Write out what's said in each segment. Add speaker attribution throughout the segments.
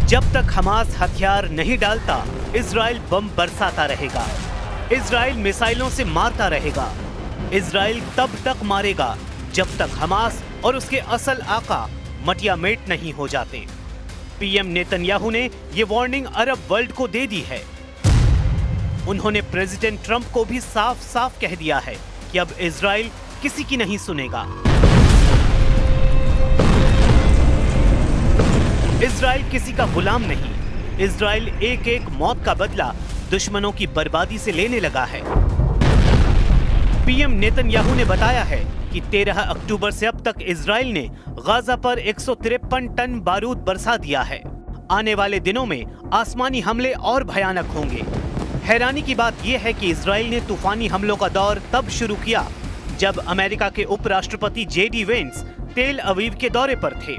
Speaker 1: जब तक हमास हथियार नहीं डालता, इजराइल बम बरसाता रहेगा, इजराइल मिसाइलों से मारता रहेगा। इजराइल तब तक मारेगा जब तक हमास और उसके असल आका मटियामेट नहीं हो जाते। पीएम नेतन्याहू ने ये वार्निंग अरब वर्ल्ड को दे दी है। उन्होंने प्रेसिडेंट ट्रंप को भी साफ साफ कह दिया है कि अब इजराइल किसी की नहीं सुनेगा। इजराइल किसी का गुलाम नहीं। इजराइल एक एक मौत का बदला दुश्मनों की बर्बादी से लेने लगा है। पीएम नेतन्याहू ने बताया है कि 13 अक्टूबर से अब तक इजराइल ने गाजा पर 153 टन बारूद बरसा दिया है। आने वाले दिनों में आसमानी हमले और भयानक होंगे। हैरानी की बात यह है कि इजराइल ने तूफानी हमलों का दौर तब शुरू किया जब अमेरिका के उपराष्ट्रपति जेडी वेंस तेल अवीव के दौरे पर थे।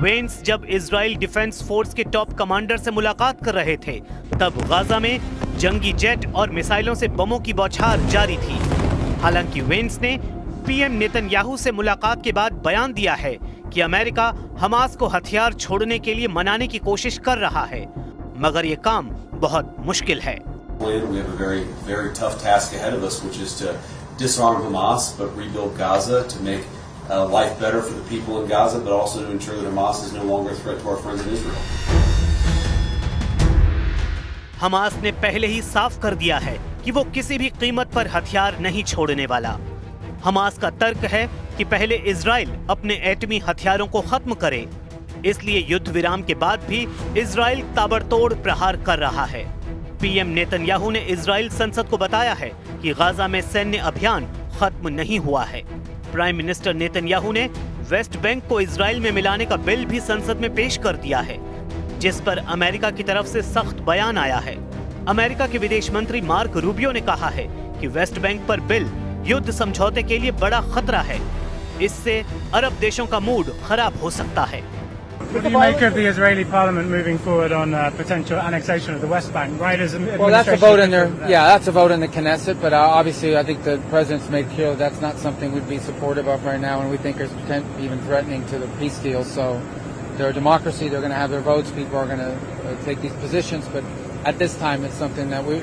Speaker 1: वेंस जब इजराइल डिफेंस फोर्स के टॉप कमांडर से मुलाकात कर रहे थे, तब गाजा में जंगी जेट और मिसाइलों से बमों की बौछार जारी थी। हालांकि वेंस ने पीएम नेतन्याहू से मुलाकात के बाद बयान दिया है कि अमेरिका हमास को हथियार छोड़ने के लिए मनाने की कोशिश कर रहा है, मगर ये काम बहुत मुश्किल है।
Speaker 2: We have a very tough task ahead of us, which is to disarm Hamas but rebuild Gaza to make life better for the people in Gaza, but also to ensure that Hamas is no longer a threat to our friends in Israel.
Speaker 1: Hamas ने पहले ही साफ कर दिया है कि वो किसी भी कीमत पर हथियार नहीं छोड़ने वाला। हमास का तर्क है कि पहले इजराइल अपने एटमी हथियारों को खत्म करे, इसलिए युद्ध विराम के बाद भी इजराइल ताबड़तोड़ प्रहार कर रहा है। पीएम नेतन्याहू ने इजराइल संसद को बताया है कि गाजा में सैन्य अभियान खत्म नहीं हुआ है। प्राइम मिनिस्टर नेतन्याहू ने वेस्ट बैंक को इजराइल में मिलाने का बिल भी संसद में पेश कर दिया है, जिस पर अमेरिका की तरफ से सख्त बयान आया है। अमेरिका के विदेश मंत्री मार्क रूबियो ने कहा है कि वेस्ट बैंक पर बिल युद्ध समझौते के लिए बड़ा खतरा है। इससे अरब देशों का मूड खराब हो सकता है।
Speaker 3: What do you make of the Israeli parliament moving forward on potential annexation of the West Bank? Right as
Speaker 4: well, that's a vote in there. Yeah, that's a vote in the Knesset. But obviously, I think the president's made clear that's not something we'd be supportive of right now, and we think it's even threatening to the peace deal. So, they're a democracy; they're going to have their votes. People are going to take these positions, but at this time, it's something that we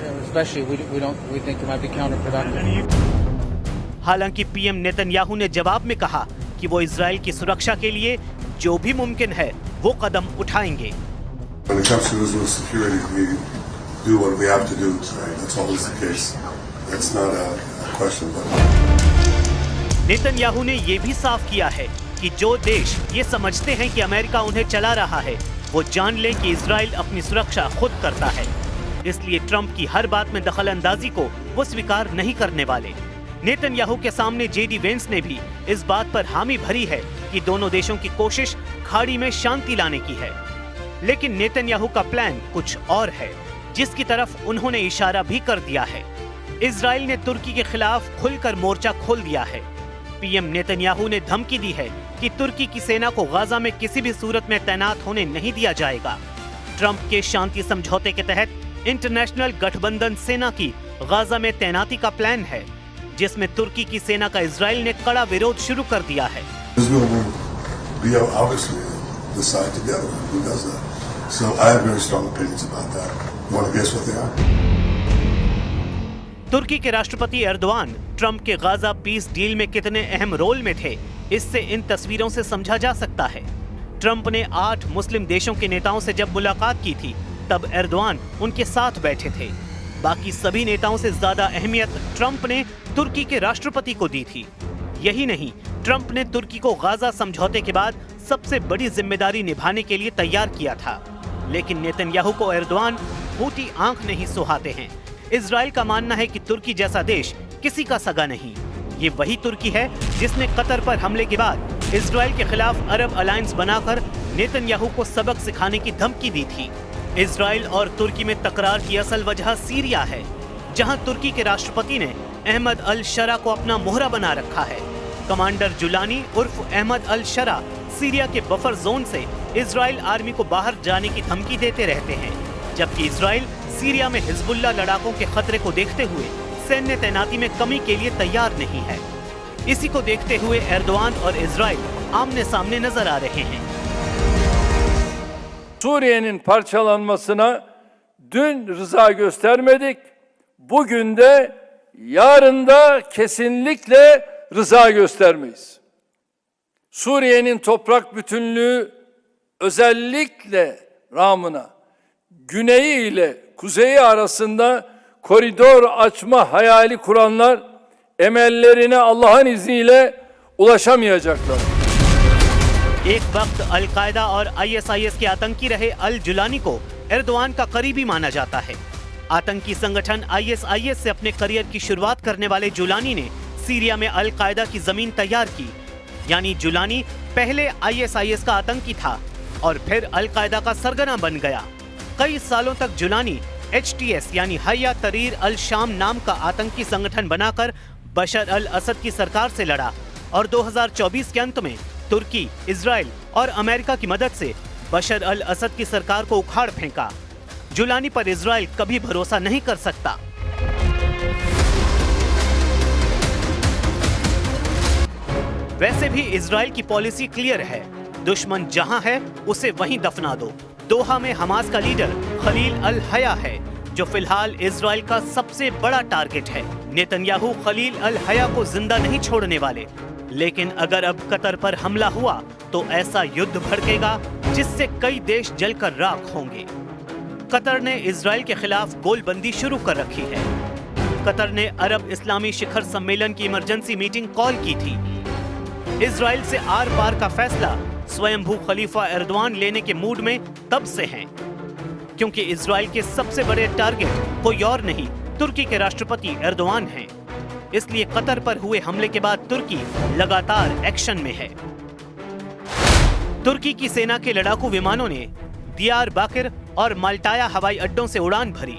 Speaker 4: think it might be counterproductive.
Speaker 1: हालांकि PM Netanyahu ने जवाब में कहा कि वो Israel की सुरक्षा के लिए जो भी मुमकिन है वो कदम उठाएंगे। नेतन्याहू ने ये भी साफ किया है कि जो देश ये समझते हैं कि अमेरिका उन्हें चला रहा है, वो जान लें कि इजराइल अपनी सुरक्षा खुद करता है। इसलिए ट्रंप की हर बात में दखल अंदाजी को वो स्वीकार नहीं करने वाले। नेतन्याहू के सामने जेडी वेंस ने भी इस बात पर हामी भरी है कि दोनों देशों की कोशिश खाड़ी में शांति लाने की है। लेकिन नेतन्याहू का प्लान कुछ और है, जिसकी तरफ उन्होंने इशारा भी कर दिया है। इजराइल ने तुर्की के खिलाफ खुलकर मोर्चा खोल दिया है। पीएम नेतन्याहू ने धमकी दी है कि तुर्की की सेना को गाजा में किसी भी सूरत में तैनात होने नहीं दिया जाएगा। ट्रंप के शांति समझौते के तहत इंटरनेशनल गठबंधन सेना की गाजा में तैनाती का प्लान है, जिसमें तुर्की की सेना का इजराइल ने कड़ा विरोध शुरू कर दिया है। तुर्की के राष्ट्रपति एर्दोआन ट्रंप के गाजा पीस डील में कितने अहम रोल में थे, इससे इन तस्वीरों से समझा जा सकता है। ट्रंप ने 8 मुस्लिम देशों के नेताओं से जब मुलाकात की थी, तब एर्दोआन उनके साथ बैठे थे। बाकी सभी नेताओं से ज्यादा अहमियत ट्रंप ने तुर्की के राष्ट्रपति को दी थी। यही नहीं, ट्रंप ने तुर्की को गाजा समझौते के बाद सबसे बड़ी जिम्मेदारी निभाने के लिए तैयार किया था। लेकिन नेतन्याहू को एर्दोआन फूटी आंख नहीं सुहाते हैं। इजराइल का मानना है कि तुर्की जैसा देश किसी का सगा नहीं। ये वही तुर्की है जिसने कतर पर हमले के बाद इजराइल के खिलाफ अरब अलायंस बनाकर नेतन्याहू को सबक सिखाने की धमकी दी थी। इजराइल और तुर्की में तकरार की असल वजह सीरिया है, जहां तुर्की के राष्ट्रपति ने अहमद अल शरा को अपना मोहरा बना रखा है। कमांडर जुलानी उर्फ अहमद अल शरा सीरिया के बफर जोन से इजराइल आर्मी को बाहर जाने की धमकी देते रहते हैं, जबकि इजराइल सीरिया में हिजबुल्लाह लड़ाकों के खतरे को देखते हुए सैन्य तैनाती में कमी के लिए तैयार नहीं है। इसी को देखते हुए एर्दोआन और इजराइल आमने सामने नजर आ रहे हैं।
Speaker 5: Suriye'nin parçalanmasına dün rıza göstermedik. Bugün de yarın da kesinlikle rıza göstermeyiz. Suriye'nin toprak bütünlüğü özellikle Ramına güneyi ile kuzeyi arasında koridor açma hayali kuranlar emellerine Allah'ın izniyle ulaşamayacaklar.
Speaker 1: एक वक्त al Qaeda और ISIS के आतंकी रहे अल Jolani को Erdogan का करीबी माना जाता है। आतंकी संगठन आईएसआईएस से अपने करियर की शुरुआत करने वाले जुलानी ने सीरिया में अल कायदा की जमीन तैयार की। यानी जुलानी पहले आईएसआईएस का आतंकी था और फिर अल कायदा का सरगना बन गया। कई सालों तक जुलानी HTS यानी हया तरीर अल शाम नाम का आतंकी संगठन बनाकर बशर अल असद की सरकार से लड़ा और 2024 के अंत में तुर्की, इजराइल और अमेरिका की मदद से बशर अल असद की सरकार को उखाड़ फेंका। जुलानी पर इजराइल कभी भरोसा नहीं कर सकता। वैसे भी इजराइल की पॉलिसी क्लियर है, दुश्मन जहां है उसे वहीं दफना दो। दोहा में हमास का लीडर खलील अल हया है, जो फिलहाल इजराइल का सबसे बड़ा टारगेट है। नेतन्याहू खलील अल हया को जिंदा नहीं छोड़ने वाले, लेकिन अगर अब कतर पर हमला हुआ तो ऐसा युद्ध भड़केगा जिससे कई देश जलकर राख होंगे। कतर ने इजराइल के खिलाफ गोलबंदी शुरू कर रखी है। कतर ने अरब इस्लामी शिखर सम्मेलन की इमरजेंसी मीटिंग कॉल की थी। इजराइल से आर पार का फैसला स्वयंभू खलीफा एर्दोआन लेने के मूड में तब से हैं, क्योंकि इजराइल के सबसे बड़े टारगेट कोई और नहीं, तुर्की के राष्ट्रपति एर्दोआन हैं। इसलिए कतर पर हुए हमले के बाद तुर्की लगातार एक्शन में है। तुर्की की सेना के लड़ाकू विमानों ने दियारबाकिर और माल्टाया हवाई अड्डों से उड़ान भरी।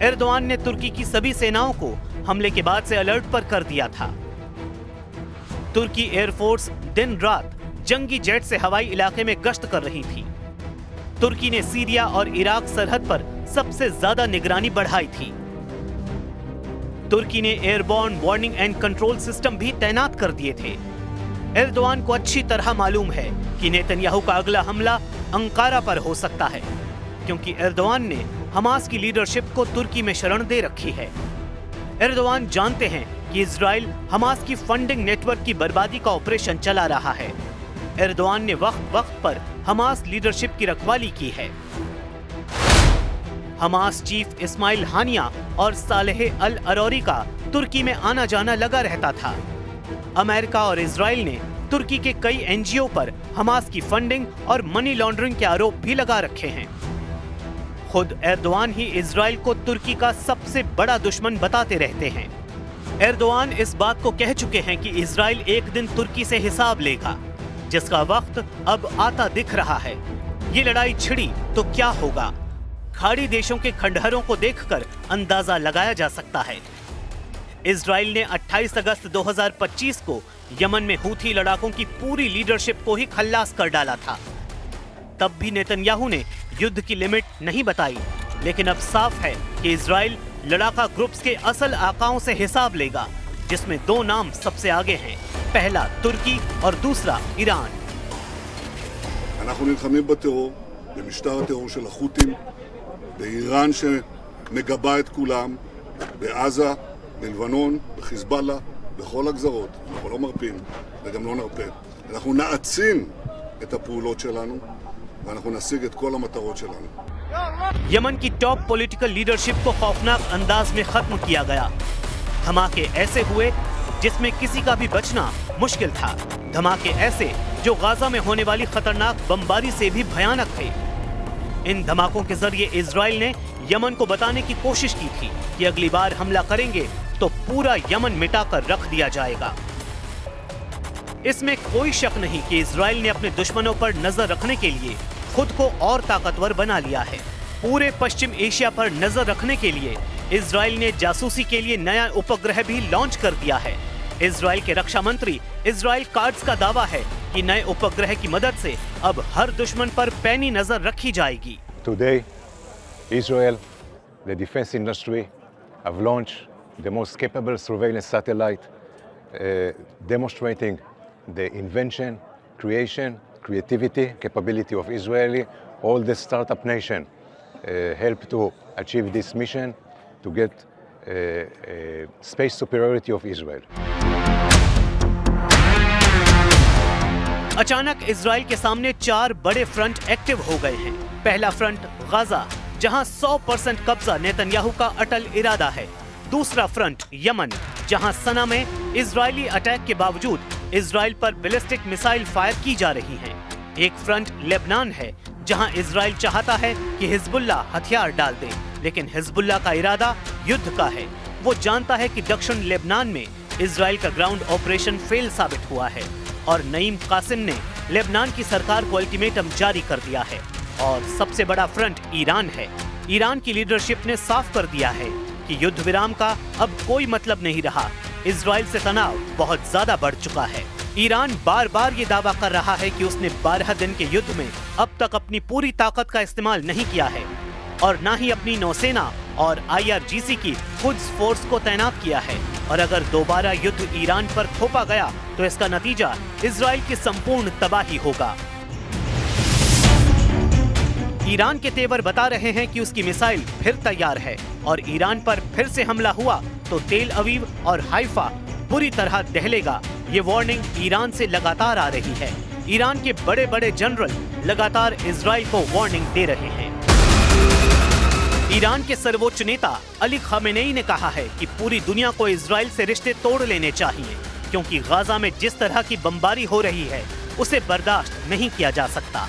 Speaker 1: एर्दोआन ने तुर्की की सभी सेनाओं को हमले के बाद से अलर्ट पर कर दिया था। तुर्की एयरफोर्स दिन रात जंगी जेट से हवाई इलाके में गश्त कर रही थी। तुर्की ने सीरिया और इराक सरहद पर सबसे ज्यादा निगरानी बढ़ाई थी। तुर्की ने airborne warning and control system भी तैनात कर दिए थे। एर्दोआन को अच्छी तरह मालूम है कि नेतन्याहू का अगला हमला अंकारा पर हो सकता है, क्योंकि एर्दोआन ने हमास की लीडरशिप को तुर्की में शरण दे रखी है। एर्दोआन जानते हैं कि इजराइल हमास की फंडिंग नेटवर्क की बर्बादी का ऑपरेशन चला रहा है। एर्दोआन ने वक्त वक्त पर हमास लीडरशिप की रखवाली की है। हमास चीफ इस्माइल हानिया और सालेह अल अरौरी का तुर्की में आना जाना लगा रहता था। अमेरिका और इजराइल ने तुर्की के कई एनजीओ पर हमास की फंडिंग और मनी लॉन्ड्रिंग के आरोप भी लगा रखे हैं। खुद एर्दोआन ही इजराइल को तुर्की का सबसे बड़ा दुश्मन बताते रहते हैं। एर्दोआन इस बात को कह चुके हैं कि इजराइल एक दिन तुर्की से हिसाब लेगा, जिसका वक्त अब आता दिख रहा है। ये लड़ाई छिड़ी तो क्या होगा, खाड़ी देशों के खंडहरों को देखकर अंदाजा लगाया जा सकता है। इजराइल ने 28 अगस्त 2025 को यमन में हूथी लड़ाकों की पूरी लीडरशिप को ही खल्लास कर डाला था। तब भी नेतन्याहू ने युद्ध की लिमिट नहीं बताई, लेकिन अब साफ है कि इजराइल लड़ाका ग्रुप्स के असल आकाओं से हिसाब लेगा, जिसमें दो नाम सबसे आगे हैं, पहला तुर्की और दूसरा ईरान।
Speaker 6: אנחנו נלחמים בטרור, במשטר הטרור של החות'ים, באיראן שמגבה את כולם, בעזה, בלבנון, בחיזבאללה, בכל הגזרות. אנחנו לא מרפים וגם לא נרפה. אנחנו נעצים את הפעולות שלנו ואנחנו נשיג את כל המטרות שלנו.
Speaker 1: यमन की टॉप पॉलिटिकल लीडरशिप को खौफनाक अंदाज में खत्म किया गया। धमाके ऐसे हुए जिसमें किसी का भी बचना मुश्किल था। धमाके ऐसे जो गाजा में होने वाली खतरनाक बमबारी से भी भयानक थे। इन धमाकों के जरिए इजराइल ने यमन को बताने की कोशिश की थी कि अगली बार हमला करेंगे तो पूरा यमन मिटाकर रख दिया जाएगा। इसमें कोई शक नहीं कि इजराइल ने अपने दुश्मनों पर नजर रखने के लिए खुद को और ताकतवर बना लिया है। पूरे पश्चिम एशिया पर नजर रखने के लिए इजराइल ने जासूसी के लिए नया उपग्रह भी लॉन्च कर दिया है। इजराइल के रक्षा मंत्री इजराइल कार्ड्स का दावा है कि नए उपग्रह की मदद से अब हर दुश्मन पर पैनी नजर रखी जाएगी।
Speaker 7: Today, Israel, the defense industry, have launched the most capable surveillance satellite demonstrating the invention, creation, creativity, capability of Israeli. All the startup nation help to achieve this mission to get space superiority of Israel.
Speaker 1: अचानक Israel के सामने 4 बड़े front active हो गए हैं। पहला front Gaza, जहां 100% कब्जा नेतन्याहू का अटल इरादा है। दूसरा फ्रंट यमन, जहां सना में इजरायली अटैक के बावजूद इजराइल पर बैलिस्टिक मिसाइल फायर की जा रही हैं। एक फ्रंट लेबनान है, जहां इजराइल चाहता है कि हिजबुल्लाह हथियार डाल दे, लेकिन हिजबुल्लाह का इरादा युद्ध का है। वो जानता है कि दक्षिण लेबनान में इजराइल का ग्राउंड ऑपरेशन फेल साबित हुआ है और नईम कासिम ने लेबनान की सरकार को अल्टीमेटम जारी कर दिया है। और सबसे बड़ा फ्रंट ईरान है। ईरान की लीडरशिप ने साफ कर दिया है कि युद्ध विराम का अब कोई मतलब नहीं रहा। इजराइल से तनाव बहुत ज्यादा बढ़ चुका है। ईरान बार बार ये दावा कर रहा है कि उसने 12 दिन के युद्ध में अब तक अपनी पूरी ताकत का इस्तेमाल नहीं किया है और न ही अपनी नौसेना और IRGC की कुद्स फोर्स को तैनात किया है। और अगर दोबारा युद्ध ईरान पर थोपा गया तो इसका नतीजा इजराइल की संपूर्ण तबाही होगा। ईरान के तेवर बता रहे हैं कि उसकी मिसाइल फिर तैयार है और ईरान पर फिर से हमला हुआ तो तेल अवीव और हाइफा बुरी तरह दहलेगा। ये वार्निंग ईरान से लगातार आ रही है। ईरान के बड़े बड़े जनरल लगातार इजराइल को वार्निंग दे रहे हैं। ईरान के सर्वोच्च नेता अली खामेनेई ने कहा है कि पूरी दुनिया को इजराइल से रिश्ते तोड़ लेने चाहिए, क्योंकि गाजा में जिस तरह की बमबारी हो रही है उसे बर्दाश्त नहीं किया जा सकता।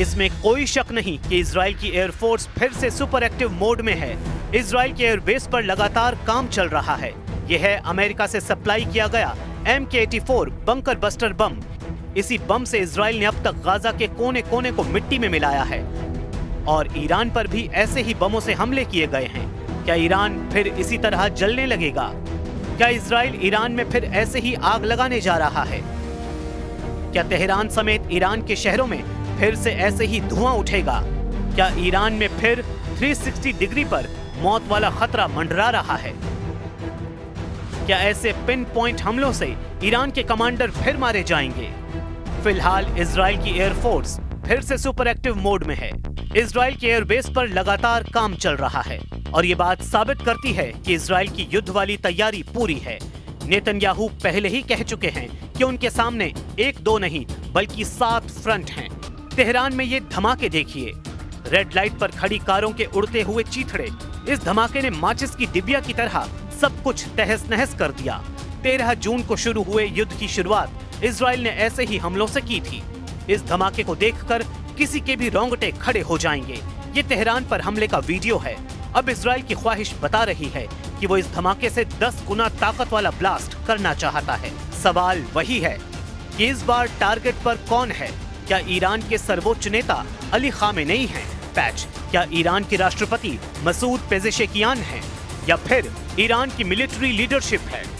Speaker 1: इसमें कोई शक नहीं कि इजराइल की एयरफोर्स फिर से सुपर एक्टिव मोड में है। इजराइल के एयरबेस पर लगातार काम चल रहा है। यह है अमेरिका से सप्लाई किया गया MK-84 बंकर बस्टर बम। इसी बम से इजराइल ने अब तक गाजा के कोने कोने को मिट्टी में मिलाया है और ईरान पर भी ऐसे ही बमों से हमले किए गए हैं। क्या ईरान फिर इसी तरह जलने लगेगा? क्या इजराइल ईरान में फिर ऐसे ही आग लगाने जा रहा है? क्या तेहरान समेत ईरान के शहरों में फिर से ऐसे ही धुआं उठेगा? क्या ईरान में फिर 360 डिग्री पर मौत वाला खतरा मंडरा रहा है? क्या ऐसे पिन पॉइंट हमलों से ईरान के कमांडर फिर मारे जाएंगे? फिलहाल इजराइल की एयरफोर्स फिर से सुपर एक्टिव मोड में है। इजराइल के एयरबेस पर लगातार काम चल रहा है और ये बात साबित करती है कि इजराइल की युद्ध वाली तैयारी पूरी है। नेतन्याहू पहले ही कह चुके हैं कि उनके सामने 1-2 नहीं बल्कि 7 फ्रंट हैं। तेहरान में ये धमाके देखिए, रेड लाइट पर खड़ी कारों के उड़ते हुए चीथड़े। इस धमाके ने माचिस की डिबिया की तरह सब कुछ तहस नहस कर दिया। 13 जून को शुरू हुए युद्ध की शुरुआत इजराइल ने ऐसे ही हमलों से की थी। इस धमाके को देखकर किसी के भी रोंगटे खड़े हो जाएंगे। ये तेहरान पर हमले का वीडियो है। अब इजराइल की ख्वाहिश बता रही है कि वो इस धमाके से 10 गुना ताकत वाला ब्लास्ट करना चाहता है। सवाल वही है कि इस बार टारगेट पर कौन है? क्या ईरान के सर्वोच्च नेता अली खामेनेई हैं? पैच क्या ईरान के राष्ट्रपति मसूद पेजेशकियान हैं? या फिर ईरान की मिलिट्री लीडरशिप है?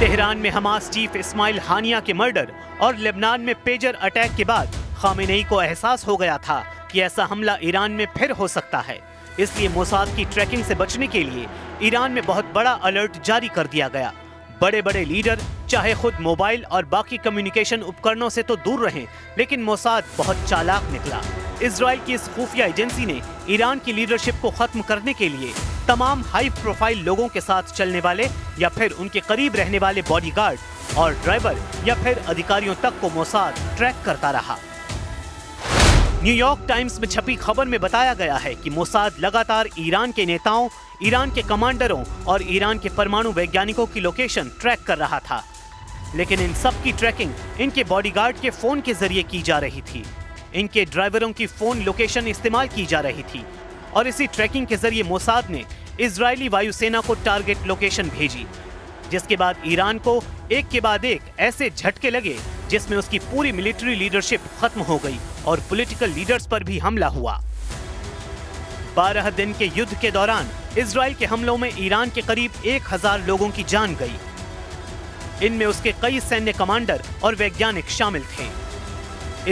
Speaker 1: तेहरान में हमास चीफ इस्माइल हानिया के मर्डर और लेबनान में पेजर अटैक के बाद खामेनेई को एहसास हो गया था कि ऐसा हमला ईरान में फिर हो सकता है। इसलिए मोसाद की ट्रैकिंग से बचने के लिए ईरान में बहुत बड़ा अलर्ट जारी कर दिया गया। बड़े बड़े लीडर चाहे खुद मोबाइल और बाकी कम्युनिकेशन उपकरणों से तो दूर रहें, लेकिन मोसाद बहुत चालाक निकला। इजराइल की इस खुफिया एजेंसी ने ईरान की लीडरशिप को खत्म करने के लिए तमाम हाई प्रोफाइल लोगों के साथ चलने वाले या फिर उनके करीब रहने वाले बॉडीगार्ड और ड्राइवर या फिर अधिकारियों तक को मोसाद ट्रैक करता रहा। न्यूयॉर्क टाइम्स में छपी खबर में बताया गया है कि मोसाद लगातार ईरान के नेताओं, ईरान के कमांडरों और ईरान के परमाणु वैज्ञानिकों की लोकेशन ट्रैक कर रहा था। लेकिन इन सब की ट्रैकिंग इनके बॉडीगार्ड के फोन के जरिए की जा रही थी। इनके ड्राइवरों की फोन लोकेशन इस्तेमाल की जा रही थी और इसी ट्रैकिंग के जरिए मोसाद ने इजरायली वायुसेना को टारगेट लोकेशन भेजी, जिसके बाद ईरान को एक के बाद एक ऐसे झटके लगे जिसमें उसकी पूरी मिलिट्री लीडरशिप खत्म हो गई और पॉलिटिकल लीडर्स पर भी हमला हुआ। 12 दिन के युद्ध के दौरान इजराइल के हमलों में ईरान के करीब 1000 लोगों की जान गई। इनमें उसके कई सैन्य कमांडर और वैज्ञानिक शामिल थे।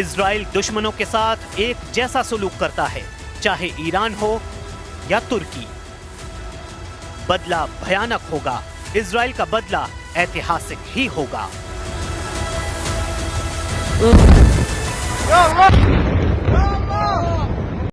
Speaker 1: इजराइल दुश्मनों के साथ एक जैसा सलूक करता है, चाहे ईरान हो या तुर्की। बदला भयानक होगा। इजराइल का बदला ऐतिहासिक ही होगा।